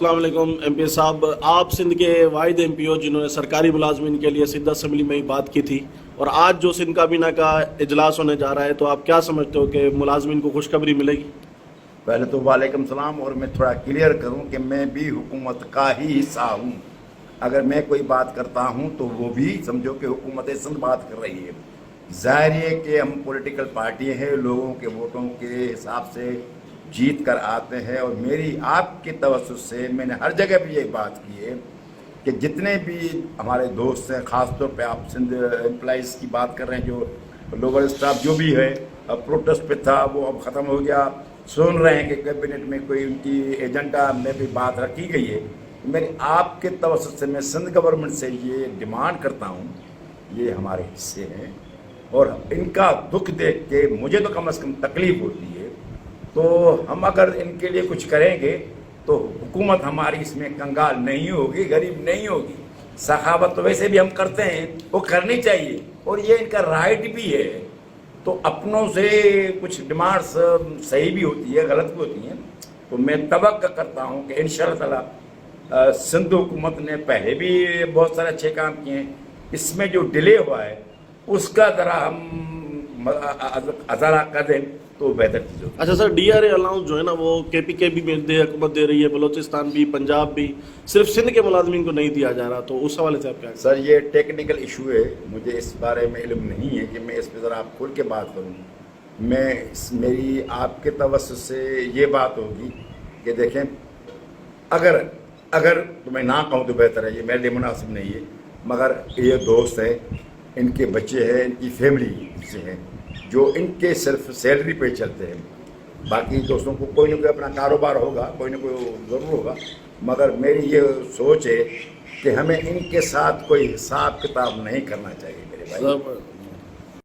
अस्सलाम वालेकुम एमपी साहब, आप सिंध के वाहिद एमपी हो जिन्होंने सरकारी मुलाजमिन के लिए सिंध असम्बली में ही बात की थी, और आज जो सिंध काबीना का इजलास होने जा रहा है, तो आप क्या समझते हो कि मुलाजमिन को खुशखबरी मिलेगी? पहले तो वालेकुम सलाम। और मैं थोड़ा क्लियर करूं कि मैं भी हुकूमत का ही हिस्सा हूं। अगर मैं कोई बात करता हूं तो वो भी समझो कि हुकूमत सिंध बात कर रही है। ज़ाहिर है कि हम पॉलिटिकल पार्टी हैं, लोगों के वोटों के हिसाब से जीत कर आते हैं। और मेरी आपके तवज्जुह से मैंने हर जगह भी ये बात की है कि जितने भी हमारे दोस्त हैं, ख़ास तौर पे आप सिंध एम्प्लॉइज़ की बात कर रहे हैं, जो लोअर स्टाफ जो भी है, अब प्रोटेस्ट पे था वो अब ख़त्म हो गया। सुन रहे हैं कि कैबिनेट में कोई उनकी एजेंडा में भी बात रखी गई है। मेरे आपके तवज्जुह से मैं सिंध गवर्नमेंट से ये डिमांड करता हूँ, ये हमारे हिस्से हैं और इनका दुख देख के मुझे तो कम से कम तकलीफ होती है। तो हम अगर इनके लिए कुछ करेंगे तो हुकूमत हमारी इसमें कंगाल नहीं होगी, गरीब नहीं होगी। सखावत तो वैसे भी हम करते हैं, वो करनी चाहिए और ये इनका राइट भी है। तो अपनों से कुछ डिमांड्स सही भी होती है, गलत भी होती हैं। तो मैं तवक्को करता हूँ कि इंशाअल्लाह ताला सिंध हुकूमत ने पहले भी बहुत सारे अच्छे काम किए हैं। इसमें जो डिले हुआ है उसका ज़रा हम अज़ारा कर दें तो बेहतर चीज़ होगी। अच्छा सर, डीआरए अलाउंस जो है ना वो केपीके भी हुकूमत दे रही है, बलोचिस्तान भी, पंजाब भी, सिर्फ सिंध के मुलाजमिन को नहीं दिया जा रहा, तो उस हवाले से आप क्या? सर ये टेक्निकल इशू है, मुझे इस बारे में इल्म नहीं है कि मैं इस पर ज़रा आप खुल के बात करूँ। मेरी आपके तवज्जुह से ये बात होगी कि देखें, अगर तो मैं ना कहूँ तो बेहतर है, ये मेरे लिए मुनासिब नहीं है, मगर ये दोस्त है, इनके बच्चे हैं, इनकी फैमिली से हैं जो इनके सिर्फ सैलरी पे चलते हैं। बाकी दोस्तों को कोई ना कोई अपना कारोबार होगा, कोई ना कोई ज़रूर होगा, मगर मेरी ये सोच है कि हमें इनके साथ कोई हिसाब किताब नहीं करना चाहिए मेरे भाई।